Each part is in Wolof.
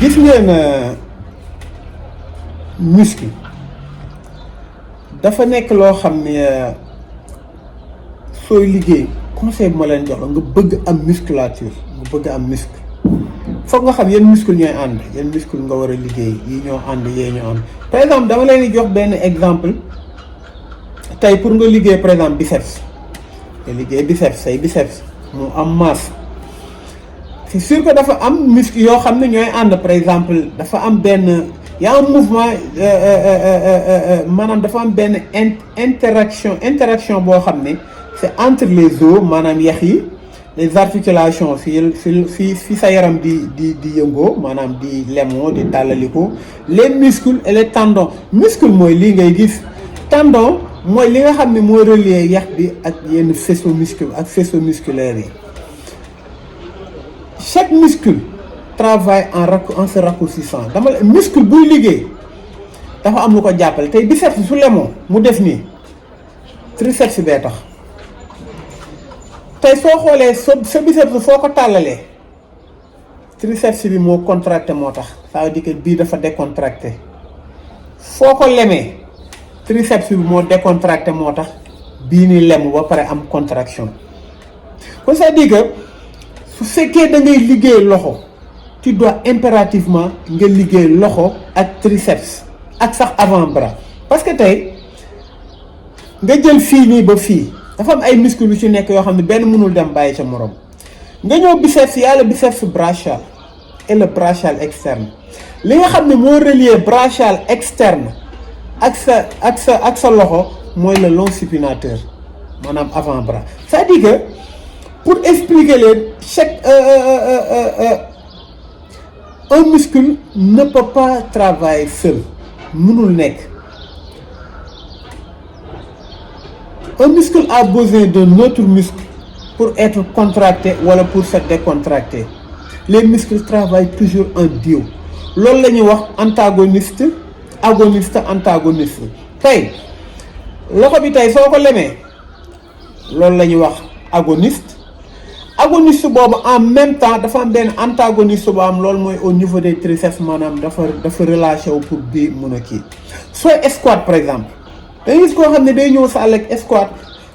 gis ngeen muscle dafa nekk loo xam ne sooy liggéey conseil bi ma leen jox la nga bëgg am musculature nga bëgg am muscle foog nga xam yan muscle ñooy ànd yan muscle nga war a liggéey yi ñoo ànd yee ñoo ànd par exemple dama leen di jox benn exemple tey pour nga liggéey par exemple biceps nga liggéey biceps say biceps mu am masse c'est sûr que dafa am muscle yoo xam ne ñooy ànd par exemple dafa am benn y a un mouvement maanaam dafa am benn interaction boo xam ne c'est entre les os maanaam yax yi les articulations fi sa yaram di yëngoo maanaam di lemoo di tàllaliko les muscles et les tendons muscle mooy lii ngay gis tendon mooy li nga xam ne moo relier yax bi ak yenn faisceau musculaire yi chaque muscle travaille en se raccourcissant muscle buy liggéey dafa am lu ko jàppale tey biceps su lemoo mu def nii triceps bee tax tey soo xoolee sa biceps foo ko tàllalee triceps bi moo contracté moo tax ça veut dire que bii dafa décontracté foo ko lemee triceps bi moo décontracté moo tax bii ni lemu ba pare am contraction kon ça veut dire que su fekkee da ngay liggéey loxo tu dois impérativement nga liggéey loxo ak triceps ak sax avant-bras parce que tey nga jël fii nii ba fii dafa am ay muscles yu ci nekk yoo xam ne benn mënul dem bàyyi ca morom nga ñëw biceps yàlla biceps brachial et le brachial externe li nga xam ne moo relier brachial externe ak sa loxo mooy le long supinateur maanaam avant-bras c'est-à-dire que pour expliquer leen chaque un muscle ne peut pas travailler seul mënul nekk un muscle a besoin d'un autre muscle pour être contracté wala pour se décontracter les muscles travaillent toujours en duo loolu la ñuy wax antagoniste agoniste antagoniste tey loxo bi tey soo ko lemee loolu la ñuy wax agoniste boobu en même temps dafa am benn antagoniste bu am loolu mooy au niveau des triceps maanaam dafa relâché wu pour bii mun a kii sooy squat par exemple da ngay gis koo xam ne day ñëw sa ak squat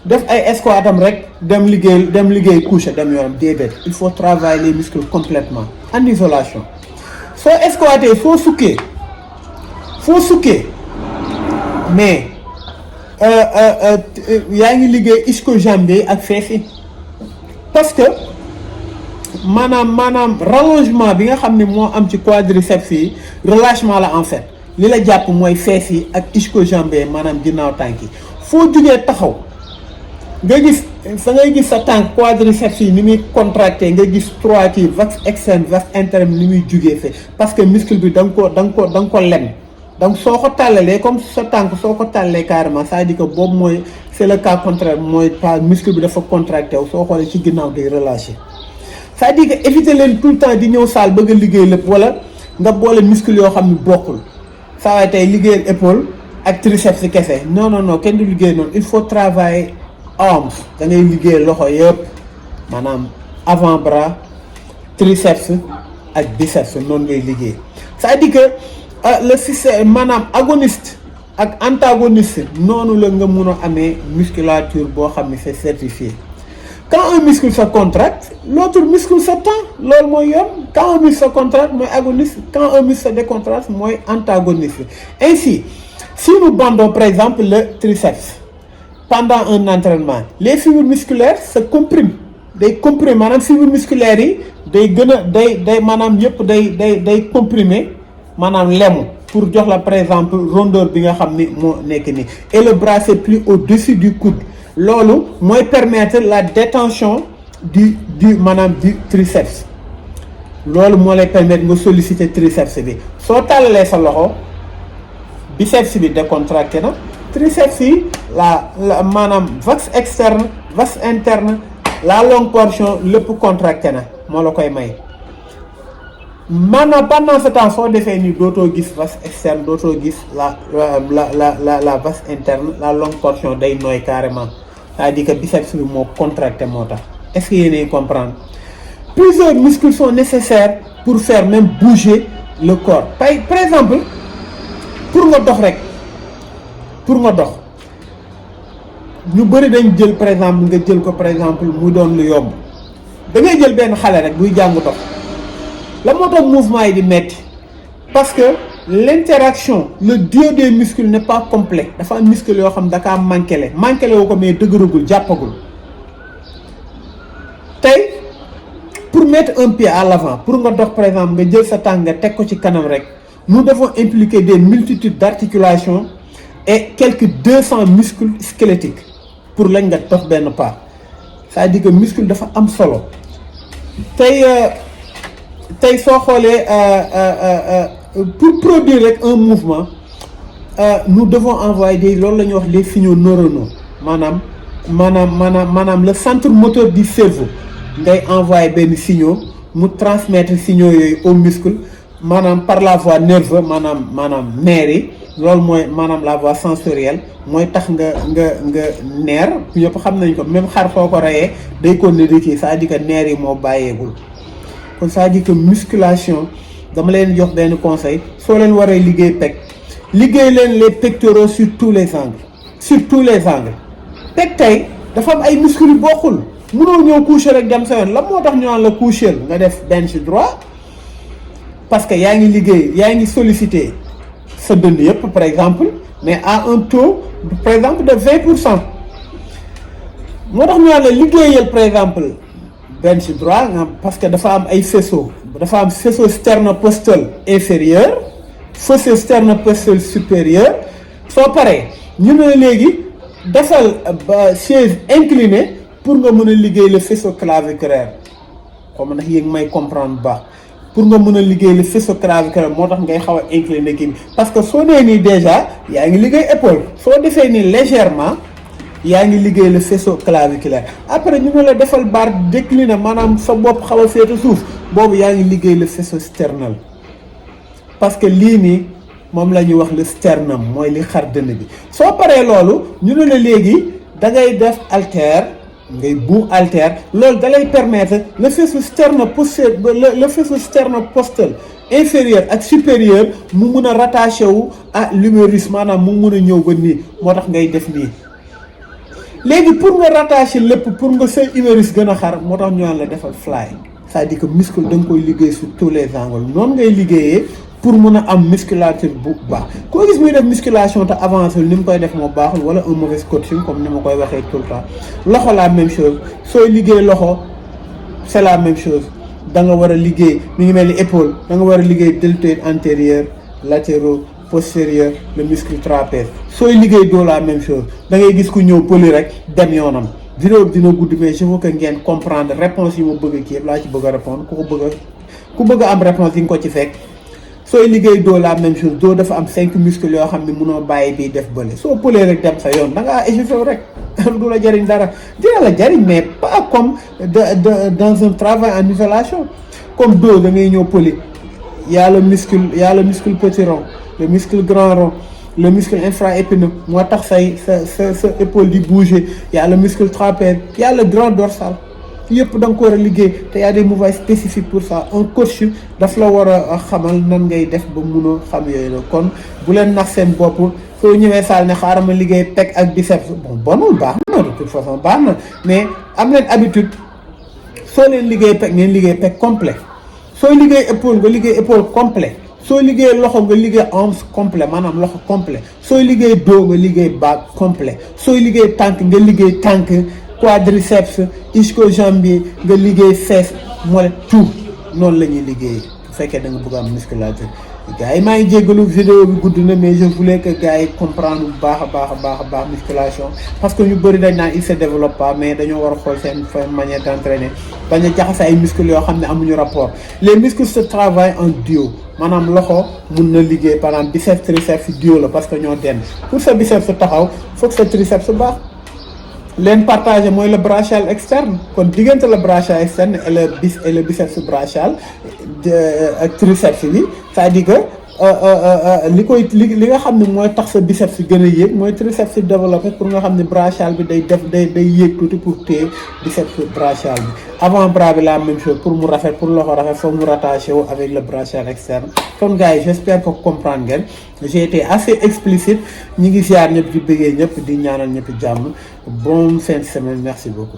def ay squat am rek dem liggéey couché dem yoonam déedéet il faut travailler les muscles complètement en isolation soo squattee foo sukkee mais yaa ngi liggéey ischio-jambier ak fees yi parce que maanaam rallongement bi nga xam ne moo am ci quadriceps yi relâchement la en fait li la jàpp mooy fees yi ak ischio-jambier maanaam ginnaaw tànk yi foo jugee taxaw nga gis sa tànk quadriceps yi ni muy contracté nga gis trois kii vaste externe vaste interne ni muy jugee fe parce que muscle bi da nga ko lem donc soo ko tàllalee comme sa tànk soo ko tàllalee carrément c'est-à-dire que boobu mooy c'est le cas contraire mooy pas muscle bi dafa contracté wu soo xoolee ci ginnaaw day relâché c'est-à-dire que éviter leen tout le temps di ñëw saal bëgg a liggéey lépp wala nga boole muscle yoo xam ne bokkul saa waay tey liggéeyal épaule ak triceps ci kese non kenn du liggéey noonu il faut travailler arms da ngay liggéey loxo yëpp maanaam avant-bras triceps ak biceps noonu ngay liggéey c'est-à-dire que le système maanaam agoniste ak antagoniste noonu la nga mun a amee musculature boo xam ne c'est certifié quand un muscle se contracte l'autre muscle se tend loolu mooy yoon quand un muscle se contracte mooy agoniste quand un muscle se décontracte mooy antagoniste ainsi si nous bandons par exemple le triceps pendant un entraînement les fibres musculaires se compriment day comprimer maanaam fibres musculaires yi day gën a day maanaam yëpp day comprimer maanaam lemu pour jox la par exemple rondeur bi nga xam ni moo nekk nii et le bras c'est plie au-dessus du coude loolu mooy permettre la détention du triceps loolu moo lay permettre nga solliciter triceps bi soo tàllalee sa loxo biceps bi décontracté na triceps yi la maanaam vaste externe vaste interne la longue portion lépp contracté na moo la koy may maanaam pendant ce temps soo defee nii dootoo gis vaste externe dootoo gis la vaste interne la longue portion day nooy carrément c'est-à-dire que biceps bi moo contracté moo tax est-ce que yéenay comprendre plusieurs muscles sont nécessaires pour faire même bouger le corps par exemple pour nga dox rek pour nga dox ñu bëri dañ jël par exemple nga jël ko par exemple mu doon lu yomb da ngay jël benn xale rek buy jàng dox la moo tax mouvement yi di metti parce que l'interaction le duo des muscles n'est pas complet dafa am muscle yoo xam da kaa manqué wu ko mais dëgëragul jàppagul tey pour mettre un pied à l'avant pour nga dox par exemple nga jël sa tànk nga teg ko ci kanam rek nous devons impliquer des multitudes d'articulations et quelques 200 muscles squelettiques pour lañ nga dox benn pas c'est-à-dire que muscle dafa am solo tey soo xoolee pour produire rek un mouvement nous devons envoyer loolu la ñuy wax les signaux neuronaux maanaam le centre moteur du cerveau ngay envoyer benn signaux mu transmettre signaux yooyu au muscle maanaam par la voie nerveuse maanaam nerf yi loolu mooy maanaam la voie sensorielle mooy tax nga nerf ñëpp xam nañ ko même xar foo ko reyee day ko ne di kii c'est-à-dire que nerf yi moo bàyyeegul kon c'est-à-dire que musculation dama leen jox benn conseil soo leen waree liggéey pec liggéey leen les pectoraux sur tous les angles pec tey dafa am ay muscles yu bokkul mënoo ñëw coucher rek dem sa yoon la moo tax ñu naan la coucher nga def bench droit parce que yaa ngi solliciter sa dënd yëpp par exemple mais à un taux par exemple de 20% moo tax ñu naan la liggéeyal par exemple bench droit parce que dafa am ay faisceau sternocostal inférieur faisceau sternocostal supérieur soo paree ñu ne léegi defal chaise inclinée pour nga mën a liggéey le faisceau claviculaire comme ndax yéen may comprendre baax pour nga mën a liggéey le faisceau claviculaire moo tax ngay xaw a incliner kii bi parce que soo nee nii déjà yaa ngi liggéey épaule soo defee nii légèrement yaa ngi liggéey le faisceau claviculaire après ñu ne la defal barre décliné maanaam sa bopp xaw a féete suuf boobu yaa ngi liggéey le faisceau sternal parce que lii nii moom la ñuy wax le sternum mooy li xar dënn bi soo paree loolu ñu ne la léegi da ngay def haltère ngay buux haltère loolu da lay permettre le faisceau sternocostal inférieur ak supérieur mu mun a rattaché wu à l'humérus maanaam mu mun a ñëw ba nii moo tax ngay def nii léegi pour nga rattacher lépp pour nga say humérus gën a xar moo tax ñu naan la defal fly c'est-à-dire que muscle da nga koy liggéey sur tous les angles noonu ngay liggéeyee pour mun a am musculature bu baax koo gis muy def musculation te avancé ni mu koy def moo baaxul wala un mauvais coaching comme ni ma koy waxee tout le temps loxo la même chose sooy liggéey loxo c'est la même chose da nga war a liggéey mi ngi mel ni épaule da nga war a liggéey deltoïde antérieur latéraux postérieur le muscle trapèze sooy liggéey doo la même chose da ngay gis ku ñëw pëli rek dem yoonam vidéo bi dina gudd mais je veux que ngeen comprendre réponse yi ma bëgg kii yëpp laa ci bëgg a répondre ku bëgg a am réponse yi nga ko ci fekk sooy liggéey doo la même chose doo dafa am 5 muscles yoo xam ne mënoo bàyyi bii def bële soo pëlee rek dem sa yoon da ngaa échauffé rek du la jariñ dara dina la jariñ mais pas comme dans un travail en isolation comme dos da ngay ñëw pëli y a le muscle petit rond le muscle grand rond le muscle infraépineux moo tax sa épaule di bouger y a le muscle trapèze y a le grand dorsal yëpp da nga ko war a liggéey te y a des mouvements spécifiques pour ça un coach daf la war a xamal nan ngay def ba mun a xam yooyu la kon bu leen nax seen bopp soo ñëwee saal ne xaaral ma liggéey pec ak biceps bonul baax na de toute façon baax na mais am leen habitude soo leen liggéey pec ngeen liggéey pec complet sooy liggéey épaule nga liggéey épaule complet sooy liggéey loxo nga liggéey hanche complet maanaam loxo complet sooy liggéey dos nga liggéey bas complet sooy liggéey tànk nga liggéey tànk quadriceps ischio-jambier nga liggéey fesse mollet tout noonu la ñuy liggéey bu fekkee da nga bëgg am musculature gars yi maa ngi jéggalu vidéo bi gudd na mais je voulais que gars yi comprendre bu baax a baax musculation parce que ñu bëri dañ naan il se développe pas mais dañoo war a xool seen manière d'entraîner bañ a jaxase ay muscles yoo xam ne amuñu rapport les muscles se travaillent en duo maanaam loxo mun na liggéey par exemple biceps triceps duo la parce que ñoo denn pour sa biceps su taxaw foog sa triceps su baax leen partagé mooy le brachial externe kon diggante le brachial externe et le biceps brachial ak triceps bi c'est-à-dire que li nga xam ne mooy tax sa biceps si gën a yéeg mooy triceps si développé pour nga xam ne brachial bi day yéeg tuuti pour téye biceps brachial bi. avant bras bi la même chose pour mu rafet pour loxo rafet foog mu rattaché wu avec le brachial externe. kon gars yi j'espère que comprendre ngeen j'ai été assez explicite ñi ngi ziar ñëpp di bëggee ñëpp di ñaanal ñëpp jàmm bonne fin de semaine merci beaucoup.